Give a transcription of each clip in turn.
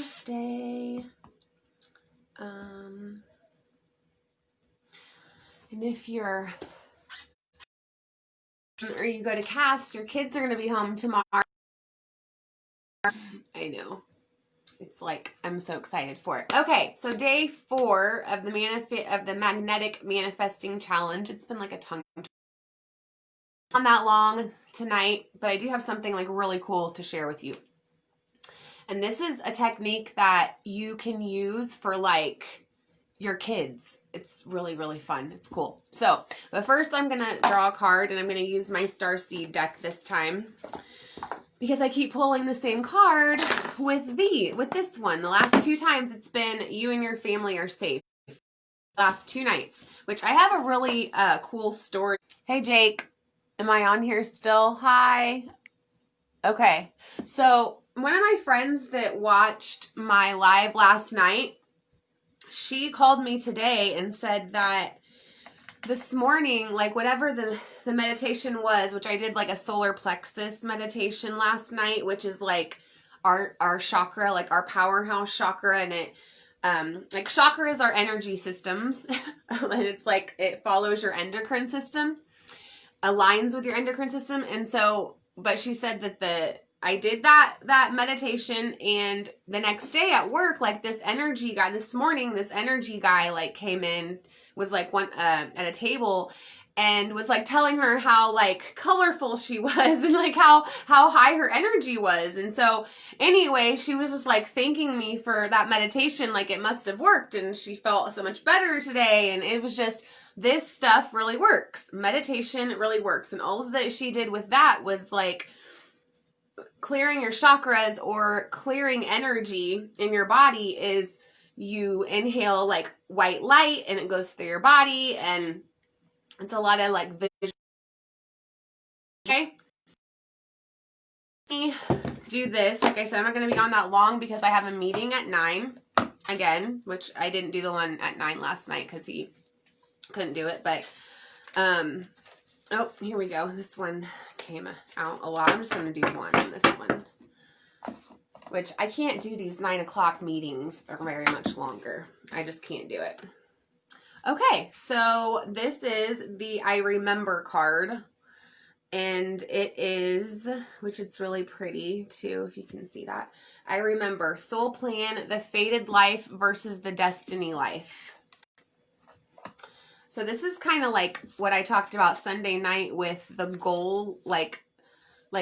Thursday. And if you're, or you go to cast, your kids are going to be home tomorrow. I know. It's like, I'm so excited for it. Okay, so day 4 of the Magnetic Manifesting Challenge. It's been like a tongue not that long tonight, but I do have something like really cool to share with you. And this is a technique that you can use for like your kids. It's really, really fun. It's cool. So, but first I'm going to draw a card, and I'm going to use my Starseed deck this time, because I keep pulling the same card with this one. The last 2 times it's been you and your family are safe. Last 2 nights, which I have a really cool story. Hey, Jake. Am I on here still? Hi. Okay. So one of my friends that watched my live last night, she called me today and said that this morning, like whatever the meditation was, which I did like a solar plexus meditation last night, which is like our chakra, like our powerhouse chakra, and it like chakras are energy systems, and it's like it follows your endocrine system, aligns with your endocrine system. And so, but she said that I did that meditation, and the next day at work, like this energy guy, this morning, this energy guy like came in, was like at a table, and was like telling her how like colorful she was, and like how high her energy was. And so anyway, she was just like thanking me for that meditation, like it must have worked, and she felt so much better today. And it was just, this stuff really works. Meditation really works. And all that she did with that was like clearing your chakras, or clearing energy in your body, is you inhale like white light and it goes through your body, and it's a lot of like vision. Okay, do this. Like I said, I'm not going to be on that long because I have a meeting at 9 again, which I didn't do the one at 9 last night because he couldn't do it. But oh, here we go. This one came out a lot. I'm just going to do one on this one, which I can't do these 9 o'clock meetings for very much longer. I just can't do it. Okay, so this is the I Remember card, and it is, which it's really pretty too, if you can see that. I remember, soul plan, the fated life versus the destiny life. So this is kind of like what I talked about Sunday night with the goal, like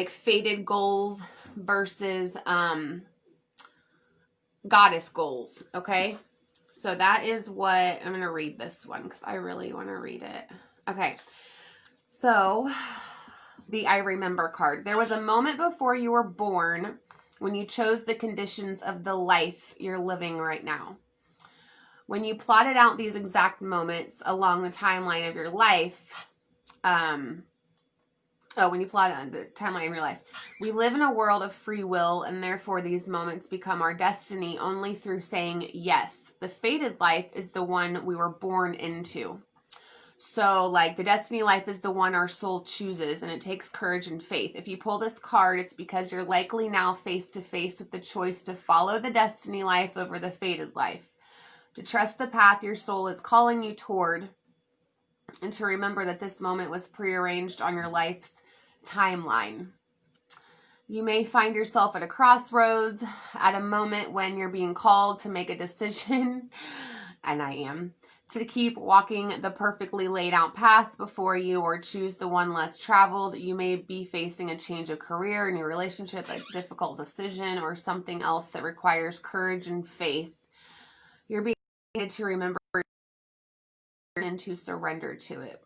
fated goals versus goddess goals, okay? So that is what, I'm going to read this one because I really want to read it. Okay, so the I Remember card. There was a moment before you were born when you chose the conditions of the life you're living right now. When you plotted out these exact moments along the timeline of your life, when you plot on the timeline of your life, we live in a world of free will, and therefore these moments become our destiny only through saying yes. The fated life is the one we were born into. So, like, the destiny life is the one our soul chooses, and it takes courage and faith. If you pull this card, it's because you're likely now face to face with the choice to follow the destiny life over the fated life, to trust the path your soul is calling you toward, and to remember that this moment was prearranged on your life's timeline. You may find yourself at a crossroads, at a moment when you're being called to make a decision, and I am, to keep walking the perfectly laid out path before you or choose the one less traveled. You may be facing a change of career, a new relationship, a difficult decision, or something else that requires courage and faith. You're being needed to remember and to surrender to it.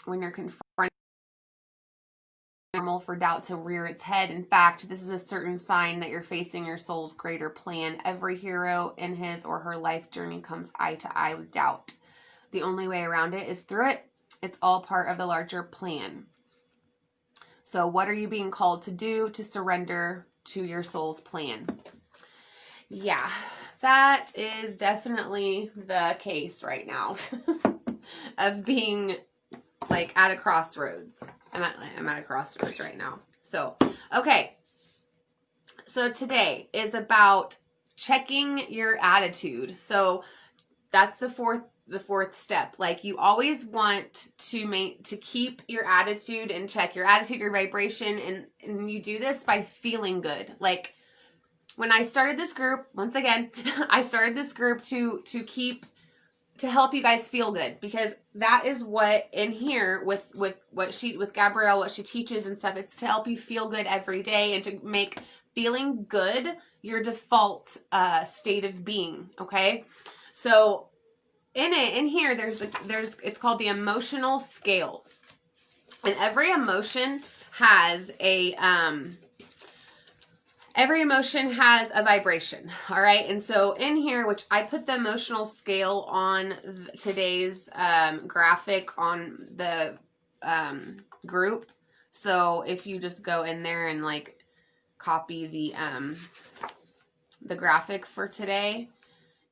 When you're confronted, normal for doubt to rear its head. In fact, this is a certain sign that you're facing your soul's greater plan. Every hero in his or her life journey comes eye to eye with doubt. The only way around it is through it. It's all part of the larger plan. So what are you being called to do to surrender to your soul's plan? Yeah, that is definitely the case right now of being like at a crossroads. I'm at a crossroads right now. So, okay. So today is about checking your attitude. So that's the fourth step. Like, you always want to keep your attitude in check, your attitude, your vibration, and you do this by feeling good. Like, when I started this group, once again, I started this group to help you guys feel good, because that is what in here with Gabrielle, what she teaches and stuff, it's to help you feel good every day and to make feeling good your default state of being. Okay, so in here there's it's called the emotional scale, and every emotion has a vibration. All right. And so in here, which I put the emotional scale on today's graphic on the group. So if you just go in there and like copy the graphic for today,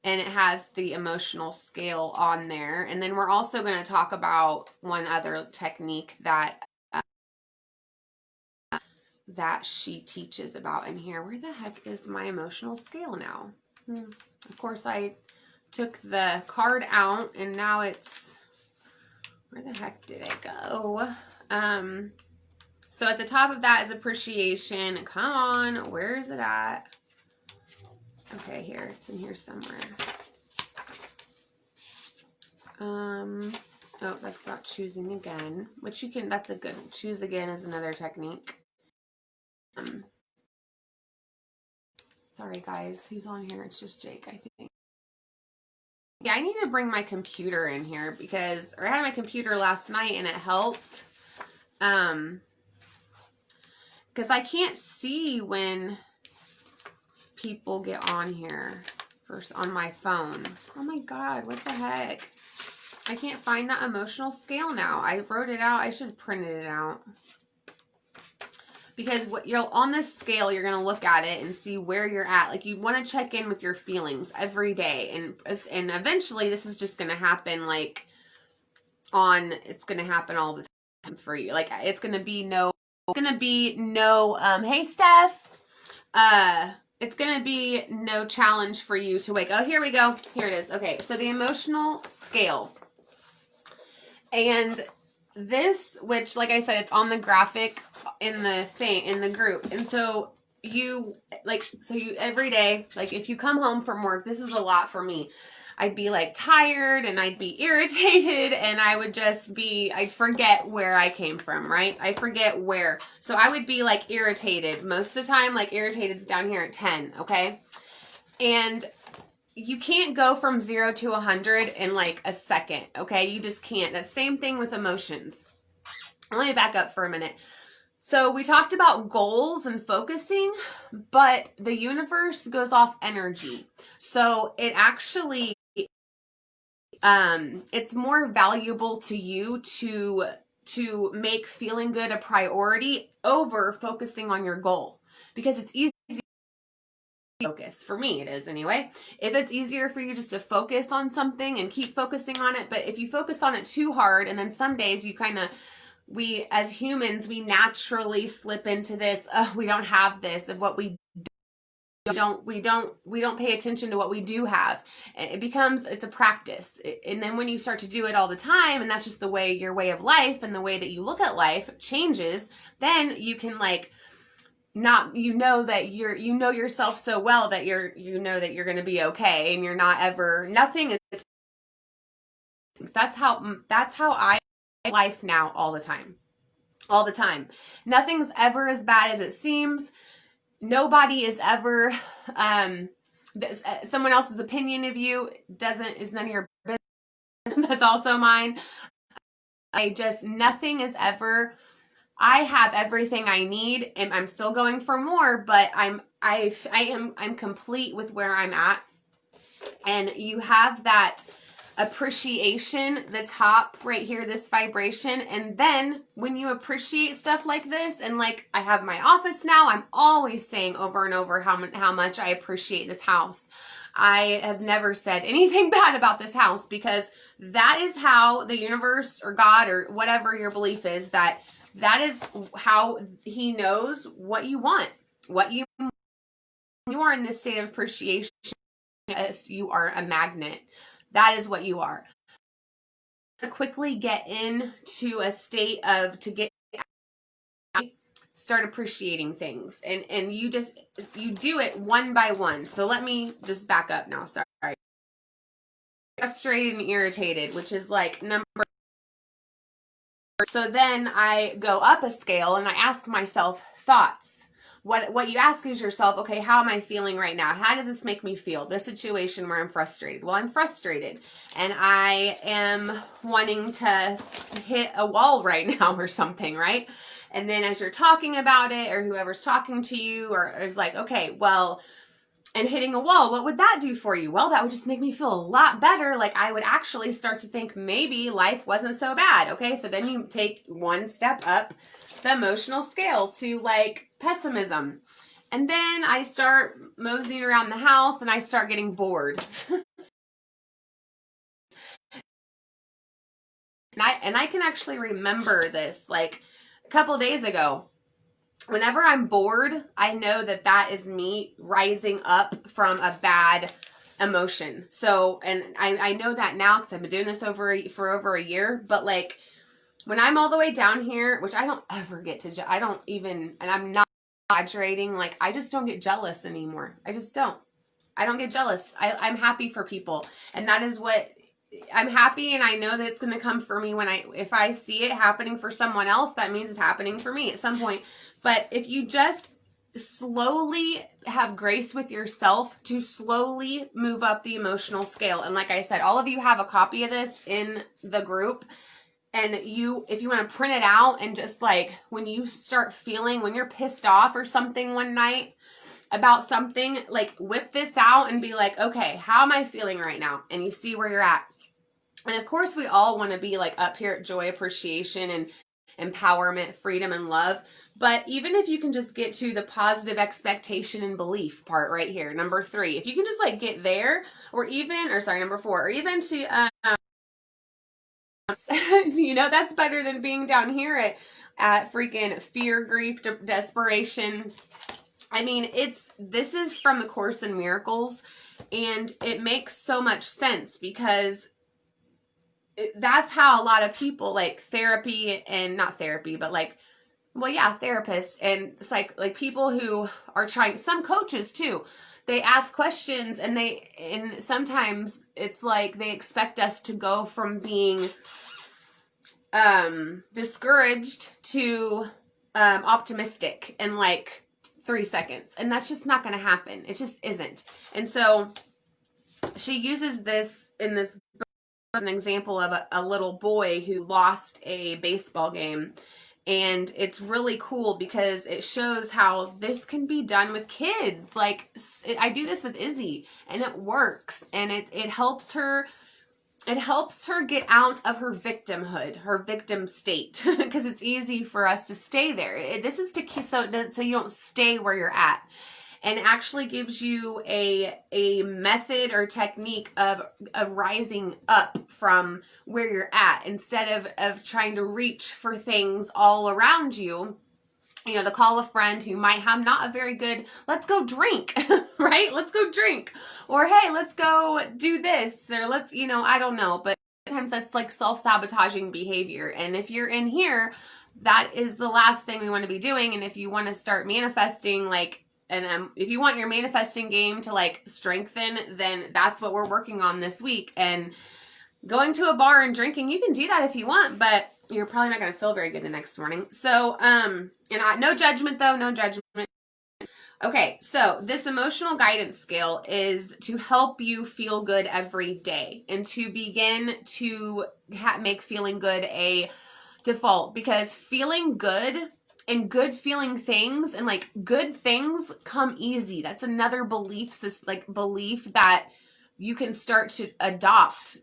and it has the emotional scale on there. And then we're also going to talk about one other technique that she teaches about in here. Where the heck is my emotional scale now? Of course, I took the card out, and now it's, where the heck did it go? So at the top of that is appreciation. Come on, where is it at? Okay, here, it's in here somewhere. Oh, that's about choosing again, which you can, that's a good, choose again is another technique. Sorry guys, who's on here? It's just Jake, I think. Yeah, I need to bring my computer in here because, or I had my computer last night and it helped. Because I can't see when people get on here first on my phone. Oh my God, what the heck? I can't find that emotional scale now. I wrote it out. I should have printed it out. Because what you're on this scale, you're going to look at it and see where you're at. Like, you want to check in with your feelings every day. And eventually this is just going to happen like it's going to happen all the time for you. Like, it's going to be no, hey Steph, it's going to be no challenge for you to wake. Oh, here we go. Here it is. Okay. So the emotional scale, and this, which, like I said, it's on the graphic in the group. And so you every day, like if you come home from work, this is a lot for me. I'd be like tired and I'd be irritated and I'd forget where I came from, right? I forget where. So I would be like irritated most of the time. Like, irrited's down here at 10. Okay. And you can't go from 0 to 100 in like a second. Okay. You just can't. That same thing with emotions. Let me back up for a minute. So we talked about goals and focusing, but the universe goes off energy. So it actually, it's more valuable to you to make feeling good a priority over focusing on your goal, because it's easy to focus. For me, it is anyway. If it's easier for you just to focus on something and keep focusing on it, but if you focus on it too hard, and then some days you kind of, we as humans, we naturally slip into this, we don't have this, of what we don't pay attention to what we do have. It's a practice. And then when you start to do it all the time, and that's just the way your way of life and the way that you look at life changes, then you can like, not, you know yourself so well that you know that you're going to be okay, and you're not ever, nothing is, that's how I life now all the time. Nothing's ever as bad as it seems. Nobody is ever, someone else's opinion of you is none of your business. That's also mine. Nothing is ever, I have everything I need, and I'm still going for more, but I'm complete with where I'm at. And you have that appreciation, the top right here, this vibration. And then when you appreciate stuff like this, and like I have my office now, I'm always saying over and over how much I appreciate this house. I have never said anything bad about this house, because that is how the universe or God or whatever your belief is, that is how he knows what you want, what you you are in this state of appreciation, you are a magnet. That is what you are. To quickly get into a state of, start appreciating things, and you do it one by one. So let me just back up now. Sorry. Frustrated and irritated, which is like number. So then I go up a scale and I ask myself thoughts. What you ask is yourself, okay, how am I feeling right now? How does this make me feel? This situation where I'm frustrated. Well, I'm frustrated and I am wanting to hit a wall right now or something, right? And then as you're talking about it, or whoever's talking to you, or is like, okay, well, and hitting a wall, what would that do for you? Well, that would just make me feel a lot better. Like I would actually start to think maybe life wasn't so bad. Okay, so then you take one step up the emotional scale to like pessimism. And then I start moseying around the house and I start getting bored. And I can actually remember this like a couple days ago. Whenever I'm bored, I know that is me rising up from a bad emotion. So, and I know that now because I've been doing this for over a year. But like when I'm all the way down here, which I don't ever get to, I don't even, and I'm not exaggerating, like I just don't get jealous anymore. I just don't. I don't get jealous. I'm happy for people. And that is what, I'm happy, and I know that it's going to come for me if I see it happening for someone else, that means it's happening for me at some point. But if you just slowly have grace with yourself to slowly move up the emotional scale. And like I said, all of you have a copy of this in the group. And if you want to print it out and just like when you start feeling, when you're pissed off or something one night about something, like whip this out and be like, okay, how am I feeling right now? And you see where you're at. And of course, we all want to be like up here at joy, appreciation, and empowerment, freedom, and love. But even if you can just get to the positive expectation and belief part right here, number 3, if you can just like get there, number 4, or even to, that's better than being down here at freaking fear, grief, desperation. I mean, this is from the Course in Miracles, and it makes so much sense because that's how a lot of people like therapy, and not therapy, but like, well, yeah, therapists and it's like people who are trying, some coaches too, they ask questions and sometimes it's like they expect us to go from being discouraged to optimistic in like 3 seconds. And that's just not going to happen. It just isn't. And so she uses this in this book as an example of a little boy who lost a baseball game. And it's really cool because it shows how this can be done with kids. Like I do this with Izzy and it works, and it helps her. It helps her get out of her victimhood, her victim state, because it's easy for us to stay there. This is so you don't stay where you're at, and actually gives you a method or technique of rising up from where you're at instead of trying to reach for things all around you. To call a friend who might have not a very good, let's go drink, right? Let's go drink. Or, hey, let's go do this. Or let's, I don't know. But sometimes that's like self-sabotaging behavior. And if you're in here, that is the last thing we want to be doing. And if you want to start manifesting, like, and if you want your manifesting game to like strengthen, then that's what we're working on this week. And going to a bar and drinking, you can do that if you want, but you're probably not going to feel very good the next morning. So, no judgment though, no judgment. Okay, so this emotional guidance scale is to help you feel good every day and to begin to make feeling good a default, because feeling good and good feeling things and like good things come easy. That's another belief that you can start to adopt,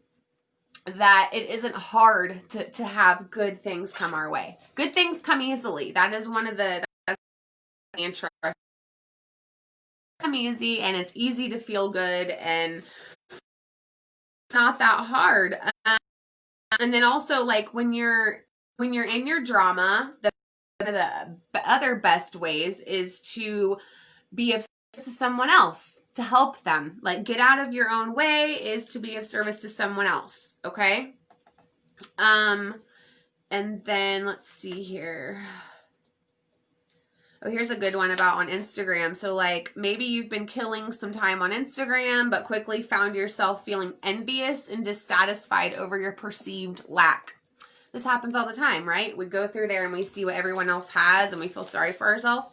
that it isn't hard to have good things come our way. Good things come easily. That is one of the mantra. Come easy, and it's easy to feel good, and not that hard. And then also, like when you're in your drama, the other best ways is to be obsessed to someone else, to help them. Like, get out of your own way is to be of service to someone else, okay? And then let's see here. Oh, here's a good one about on Instagram. So like maybe you've been killing some time on Instagram, but quickly found yourself feeling envious and dissatisfied over your perceived lack. This happens all the time, right? We go through there and we see what everyone else has and we feel sorry for ourselves.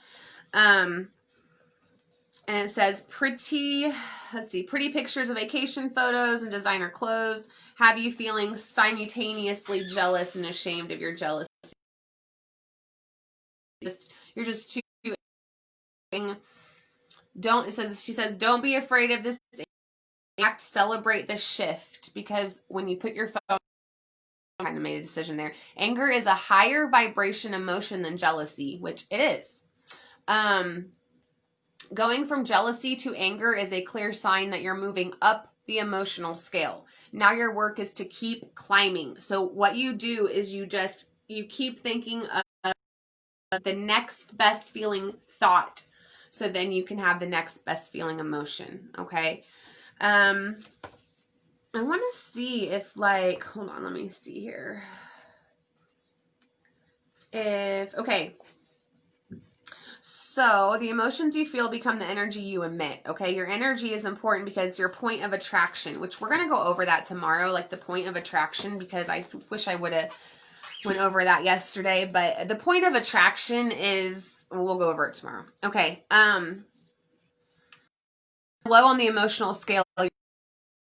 And it says pretty pictures of vacation photos and designer clothes have you feeling simultaneously jealous and ashamed of your jealousy. You're just too. She says, don't be afraid of this act. Celebrate the shift, because when you put your phone, I kind of made a decision there. Anger is a higher vibration emotion than jealousy, which it is. Going from jealousy to anger is a clear sign that you're moving up the emotional scale. Now your work is to keep climbing. So what you do is you keep thinking of the next best feeling thought, so then you can have the next best feeling emotion. Okay. I want to see if like, hold on, let me see here. Okay. So the emotions you feel become the energy you emit. Okay. Your energy is important because your point of attraction, which we're going to go over that tomorrow, like the point of attraction, because I wish I would have went over that yesterday, but the point of attraction is, we'll go over it tomorrow. Okay. Low on the emotional scale,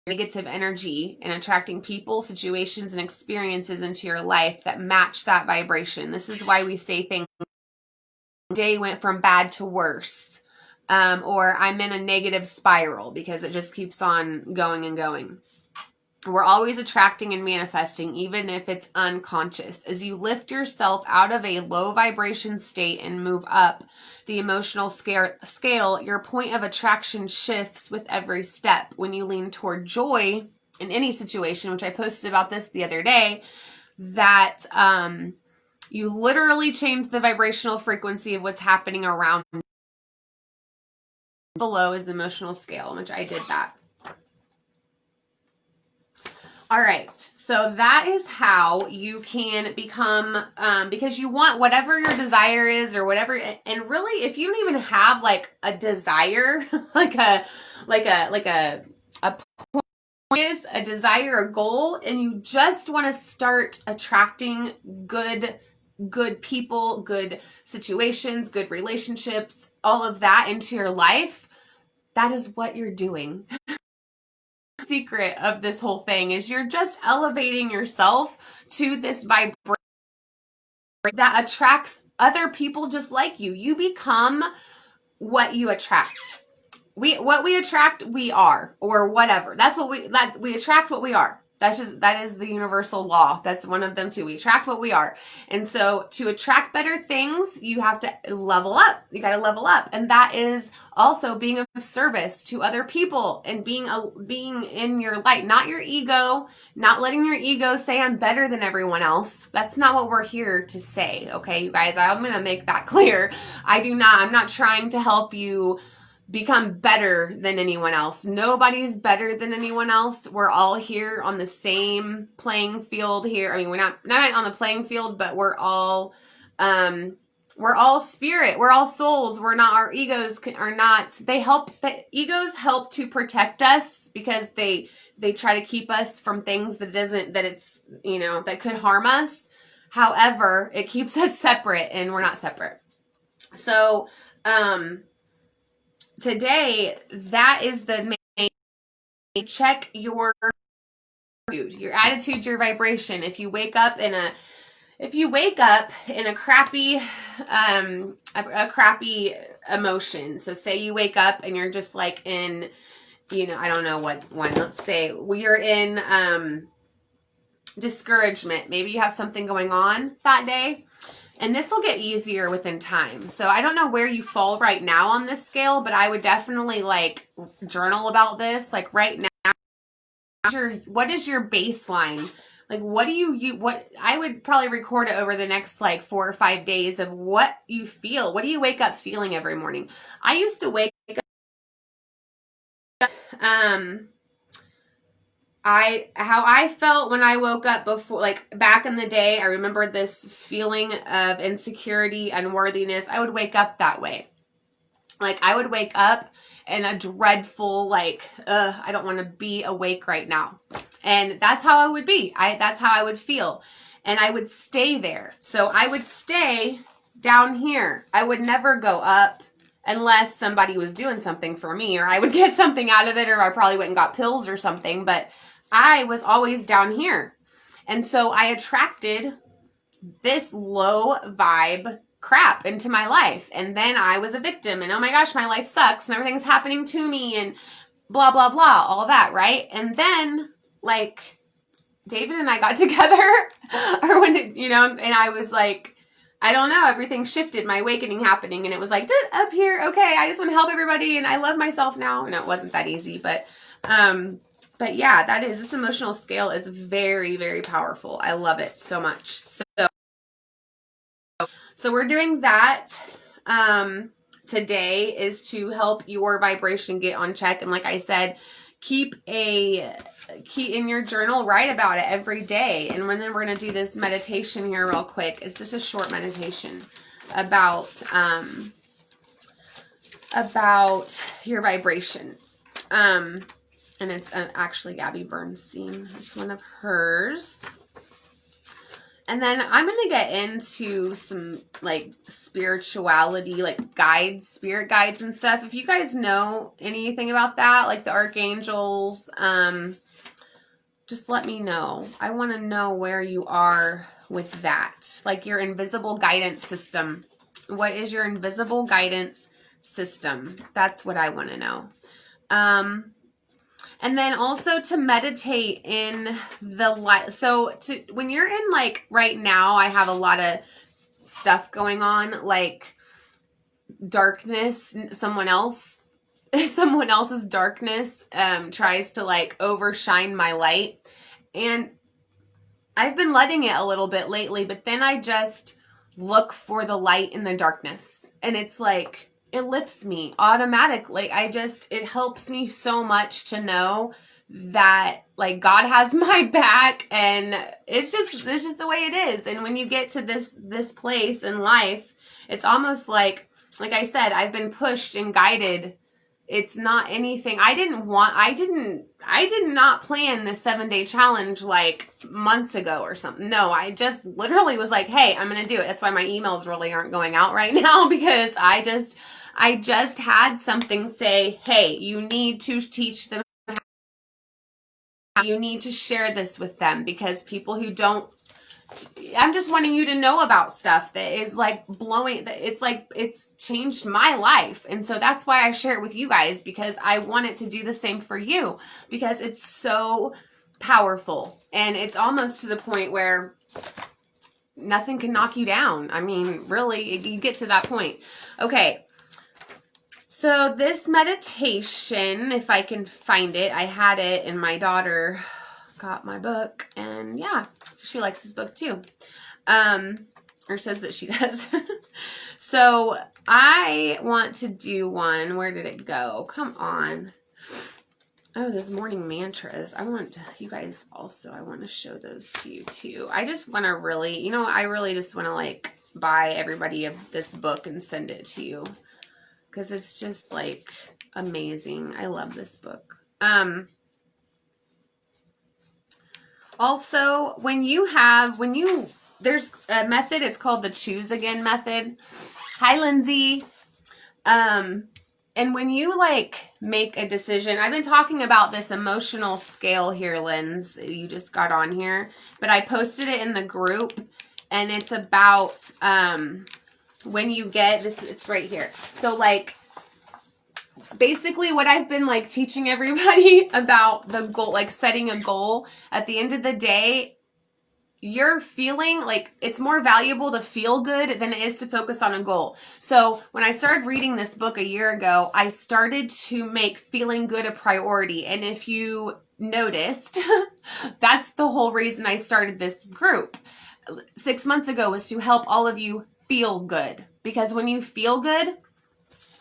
negative energy and attracting people, situations, and experiences into your life that match that vibration. This is why we say things, day went from bad to worse, or I'm in a negative spiral, because it just keeps on going and going. We're always attracting and manifesting, even if it's unconscious. As you lift yourself out of a low vibration state and move up the emotional scale, your point of attraction shifts with every step. When you lean toward joy in any situation, which I posted about this the other day, that you literally change the vibrational frequency of what's happening around. Below is the emotional scale, which I did that. All right, so that is how you can become, because you want whatever your desire is or whatever, and really, if you don't even have like a desire, like a desire, a goal, and you just want to start attracting good people, good situations, good relationships, all of that into your life, that is what you're doing. Secret of this whole thing is you're just elevating yourself to this vibration that attracts other people just like you. You become what you attract. What we attract, we are, or whatever. That's what we attract what we are. That is the universal law. That's one of them too. We attract what we are. And so to attract better things, you have to level up. You got to level up. And that is also being of service to other people and being in your light, not your ego, not letting your ego say I'm better than everyone else. That's not what we're here to say. Okay, you guys, I'm going to make that clear. I'm not trying to help you become better than anyone else. Nobody's better than anyone else. We're all here on the same playing field here. I mean, we're not on the playing field, but we're all spirit. We're all souls. Our egos are not, the egos help to protect us because they try to keep us from things that could harm us. However, it keeps us separate, and we're not separate. So, today, that is the main. Check your attitude, your vibration. If you wake up in a crappy, a crappy emotion. So say you wake up and you're just like in, I don't know what one. Let's say you're in discouragement. Maybe you have something going on that day. And this will get easier within time. So I don't know where you fall right now on this scale, but I would definitely journal about this. Like right now, what is your baseline? Like what I would probably record it over the next 4 or 5 days of what you feel. What do you wake up feeling every morning? I used to wake up How I felt when I woke up before, like back in the day, I remember this feeling of insecurity, unworthiness. I would wake up that way. Like I would wake up in a dreadful, like, I don't want to be awake right now. And that's how I would be. That's how I would feel. And I would stay there. So I would stay down here. I would never go up unless somebody was doing something for me, or I would get something out of it, or I probably went and got pills or something. But I was always down here. And so I attracted this low vibe crap into my life. And then I was a victim, and oh my gosh, my life sucks and everything's happening to me and blah, blah, blah, all that, right? And then, like, David and I got together, or when it, and I was like, I don't know, everything shifted, my awakening happening, and it was like, up here, okay, I just want to help everybody, and I love myself now. And it wasn't that easy, but yeah, this emotional scale is very, very powerful. I love it so much. So we're doing that today, is to help your vibration get on check. And like I said, keep in your journal, write about it every day. And then we're going to do this meditation here real quick. It's just a short meditation about your vibration. And it's actually Gabby Bernstein. It's one of hers. And then I'm going to get into some like spirituality, like spirit guides and stuff. If you guys know anything about that, like the archangels, just let me know. I want to know where you are with that. Like your invisible guidance system. What is your invisible guidance system? That's what I want to know. And then also to meditate in the light. So when you're in, like, right now, I have a lot of stuff going on, like darkness. Someone else's darkness tries to, like, overshine my light. And I've been letting it a little bit lately, but then I just look for the light in the darkness. And it's like, it lifts me automatically. It helps me so much to know that, like, God has my back, and it's just the way it is. And when you get to this place in life, it's almost like I said, I've been pushed and guided. It's not anything I did not plan this 7-day challenge like months ago or something. No, I just literally was like, hey, I'm going to do it. That's why my emails really aren't going out right now, because I just had something say, hey, you need to teach them. You need to share this with them, because people who don't, I'm just wanting you to know about stuff that is like it's changed my life. And so that's why I share it with you guys, because I want it to do the same for you, because it's so powerful. And it's almost to the point where nothing can knock you down. I mean, really, you get to that point. Okay. So this meditation, if I can find it, I had it, and my daughter got my book, and yeah, she likes this book too. Or says that she does. So I want to do one. Where did it go? Come on. Oh, those morning mantras. I want to show those to you too. I just want to really, I really just want to, like, buy everybody this book and send it to you, because it's just, like, amazing. I love this book. Also, there's a method, it's called the choose again method. Hi, Lindsay. And when you, like, make a decision, I've been talking about this emotional scale here, Linz. You just got on here, but I posted it in the group, and it's about, when you get this, it's right here. So, like, basically what I've been, like, teaching everybody about the goal, like setting a goal, at the end of the day, you're feeling like it's more valuable to feel good than it is to focus on a goal. So when I started reading this book a year ago, I started to make feeling good a priority. And if you noticed, that's the whole reason I started this group 6 months ago, was to help all of you feel good. Because when you feel good,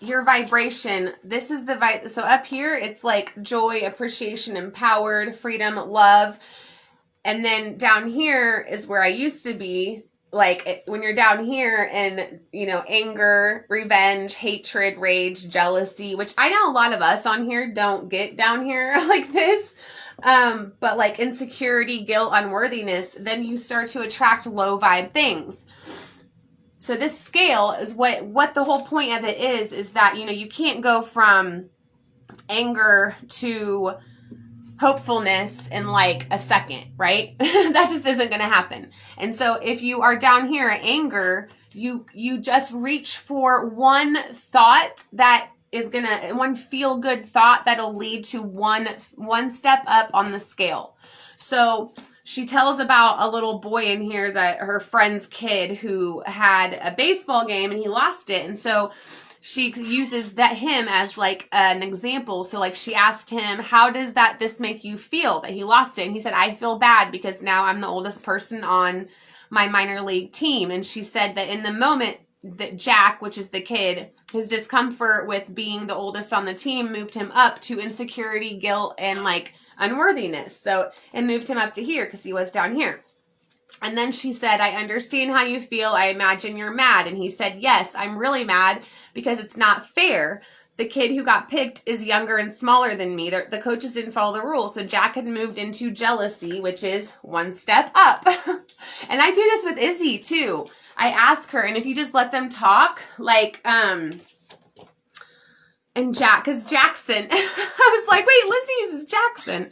your vibration, this is the so up here, it's like joy, appreciation, empowered, freedom, love. And then down here is where I used to be. Like when you're down here in, anger, revenge, hatred, rage, jealousy, which I know a lot of us on here don't get down here like this. But like insecurity, guilt, unworthiness, then you start to attract low vibe things. So this scale is what the whole point of it is that, you can't go from anger to hopefulness in like a second, right? That just isn't going to happen. And so if you are down here at anger, you just reach for one thought that is one feel good thought that'll lead to one step up on the scale. So she tells about a little boy in here that her friend's kid who had a baseball game and he lost it. And so she uses him as like an example. So like she asked him, how does this make you feel that he lost it? And he said, I feel bad because now I'm the oldest person on my minor league team. And she said that in the moment that Jack, which is the kid, his discomfort with being the oldest on the team moved him up to insecurity, guilt, and like unworthiness. So it moved him up to here because he was down here. And then she said, I understand how you feel. I imagine you're mad. And he said, yes, I'm really mad because it's not fair. The kid who got picked is younger and smaller than me. The coaches didn't follow the rules. So Jack had moved into jealousy, which is one step up. And I do this with Izzy too. I ask her, and if you just let them talk, like, and because Jackson, I was like, wait, Lindsay's is Jackson.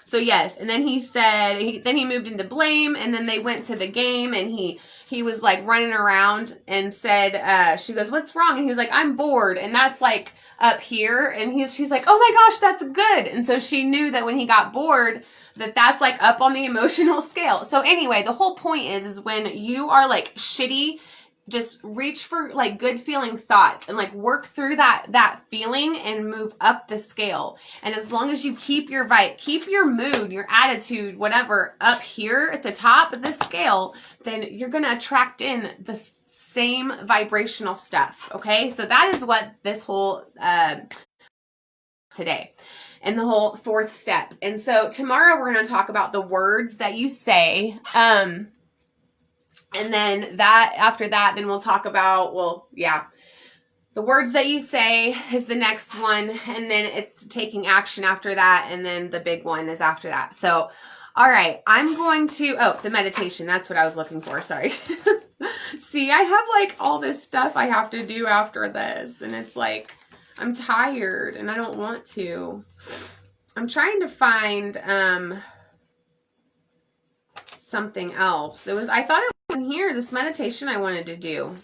So yes, and then he said, then he moved into blame, and then they went to the game, and he was like running around and said, she goes, what's wrong? And he was like, I'm bored, and that's like up here, and she's like, oh my gosh, that's good. And so she knew that when he got bored, that's like up on the emotional scale. So anyway, the whole point is when you are like shitty, just reach for like good feeling thoughts and like work through that feeling and move up the scale. And as long as you keep your vibe, keep your mood, your attitude, whatever up here at the top of the scale, then you're going to attract in the same vibrational stuff. Okay. So that is what this whole, today and the whole fourth step. And so tomorrow we're going to talk about the words that you say, and then after that, then we'll talk about, the words that you say is the next one. And then it's taking action after that. And then the big one is after that. So, all right, I'm going to, the meditation. That's what I was looking for. Sorry. See, I have like all this stuff I have to do after this. And it's like, I'm tired and I don't want to. I'm trying to find, something else. I thought it was in here, this meditation I wanted to do,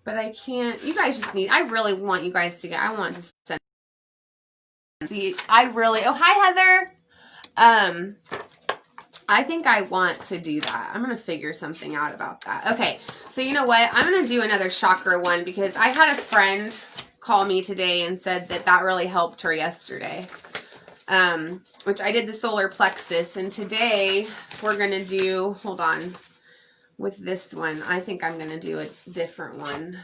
but I can't. You guys just I really want you guys to I want to send. See, oh, hi, Heather. I think I want to do that. I'm going to figure something out about that. Okay. So you know what? I'm going to do another chakra one because I had a friend call me today and said that really helped her yesterday. Which I did the solar plexus, and today we're going to do, hold on, with this one. I think I'm going to do a different one.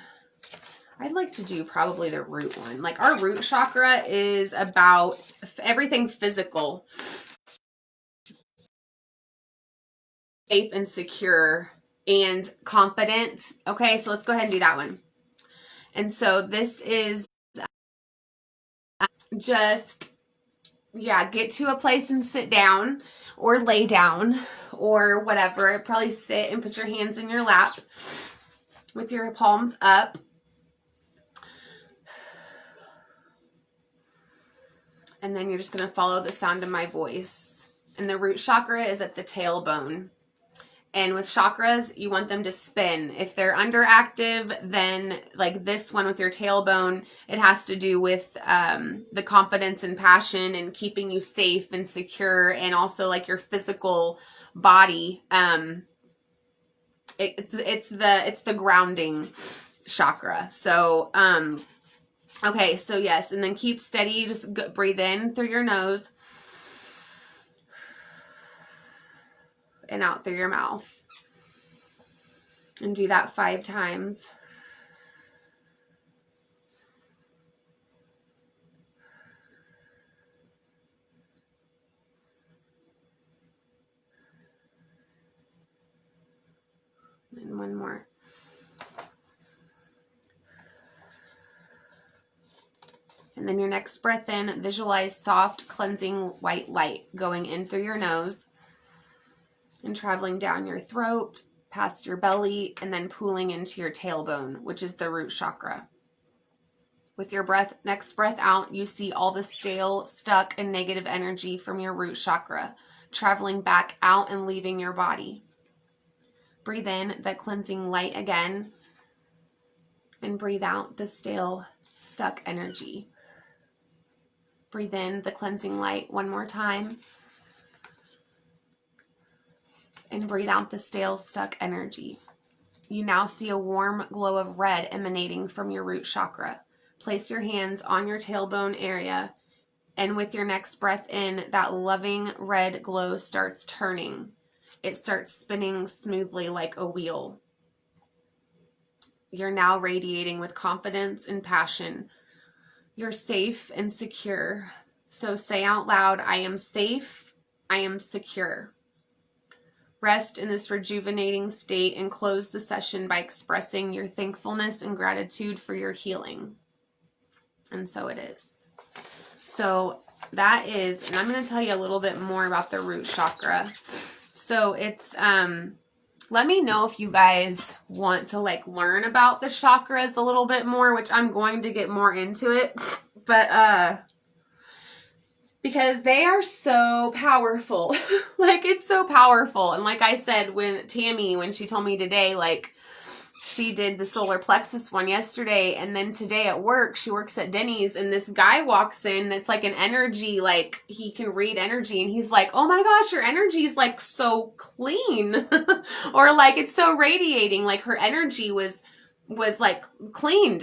I'd like to do probably the root one. Like our root chakra is about everything physical, safe and secure and confident. Okay, so let's go ahead and do that one. And so this is just, get to a place and sit down or lay down or whatever. Probably sit and put your hands in your lap with your palms up. And then you're just going to follow the sound of my voice. And the root chakra is at the tailbone. And with chakras, you want them to spin. If they're underactive, then like this one with your tailbone, it has to do with the confidence and passion and keeping you safe and secure, and also like your physical body. It's the grounding chakra. So okay, so yes, and then keep steady. Just breathe in through your nose. And out through your mouth. And do that 5 times. And one more. And then your next breath in, visualize soft, cleansing white light going in through your nose and traveling down your throat, past your belly, and then pooling into your tailbone, which is the root chakra. With your next breath out, you see all the stale, stuck, and negative energy from your root chakra traveling back out and leaving your body. Breathe in that cleansing light again, and breathe out the stale, stuck energy. Breathe in the cleansing light one more time, and breathe out the stale, stuck energy. You now see a warm glow of red emanating from your root chakra. Place your hands on your tailbone area, and with your next breath in, that loving red glow starts turning. It starts spinning smoothly like a wheel. You're now radiating with confidence and passion. You're safe and secure. So say out loud, I am safe, I am secure. Rest in this rejuvenating state and close the session by expressing your thankfulness and gratitude for your healing. And so it is. So that is, and I'm going to tell you a little bit more about the root chakra. So it's, let me know if you guys want to like learn about the chakras a little bit more, which I'm going to get more into it. But, because they are so powerful. Like, it's so powerful. And like I said, when she told me today, like, she did the solar plexus one yesterday, and then today at work, she works at Denny's, and this guy walks in that's like an energy, like, he can read energy, and he's like, oh my gosh, your energy is like so clean. Or like, it's so radiating, like her energy was like clean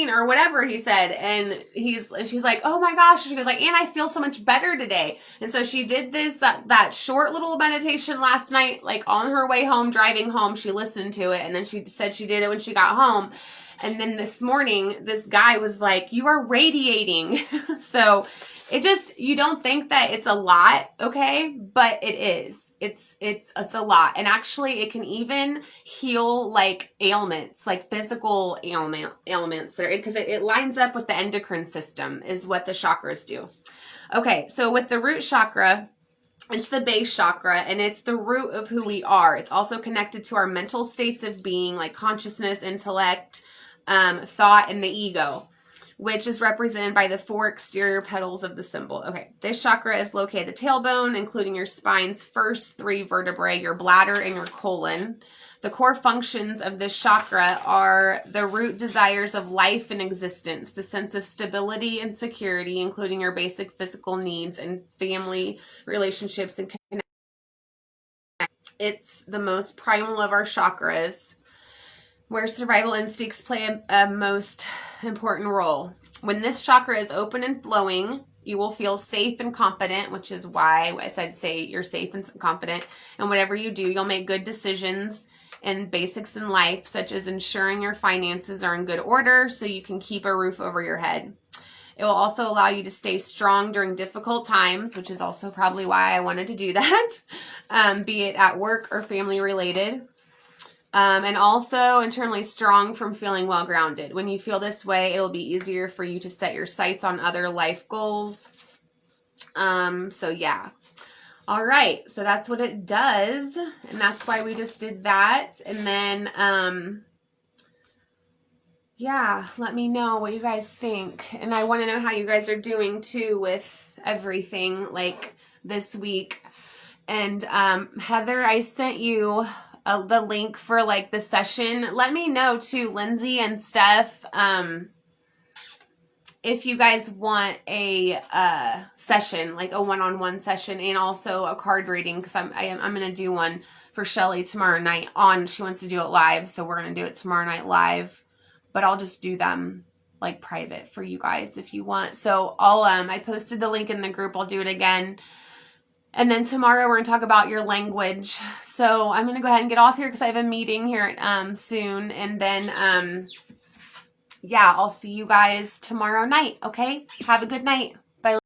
or whatever he said. And she's like, oh my gosh. She goes like, and I feel so much better today. And so she did that short little meditation last night, like on her way home, driving home, she listened to it. And then she said she did it when she got home. And then this morning, this guy was like, you are radiating. So it just, you don't think that it's a lot, okay? But it is. It's a lot. And actually, it can even heal like ailments, like physical ailments there, because it lines up with the endocrine system is what the chakras do. Okay, so with the root chakra, it's the base chakra, and it's the root of who we are. It's also connected to our mental states of being, like consciousness, intellect, thought, and the ego, which is represented by the 4 exterior petals of the symbol. Okay, this chakra is located at the tailbone, including your spine's first 3 vertebrae, your bladder, and your colon. The core functions of this chakra are the root desires of life and existence, the sense of stability and security, including your basic physical needs and family relationships and connections. It's the most primal of our chakras, where survival instincts play a most important role. When this chakra is open and flowing, you will feel safe and confident, which is why I said say you're safe and confident. And whatever you do, you'll make good decisions and basics in life, such as ensuring your finances are in good order so you can keep a roof over your head. It will also allow you to stay strong during difficult times, which is also probably why I wanted to do that, be it at work or family related. And also internally strong from feeling well grounded. When you feel this way, it'll be easier for you to set your sights on other life goals. So yeah. All right. So that's what it does. And that's why we just did that. And then, yeah, let me know what you guys think. And I want to know how you guys are doing too with everything like this week. And, Heather, I sent you the link for like the session. Let me know too, Lindsay and Steph, if you guys want a session, like a one-on-one session, and also a card reading, because I'm going to do one for Shelly tomorrow night she wants to do it live, so we're going to do it tomorrow night live, but I'll just do them like private for you guys if you want. So I posted the link in the group. I'll do it again. And then tomorrow we're going to talk about your language. So I'm going to go ahead and get off here because I have a meeting here soon. And then, yeah, I'll see you guys tomorrow night, okay? Have a good night.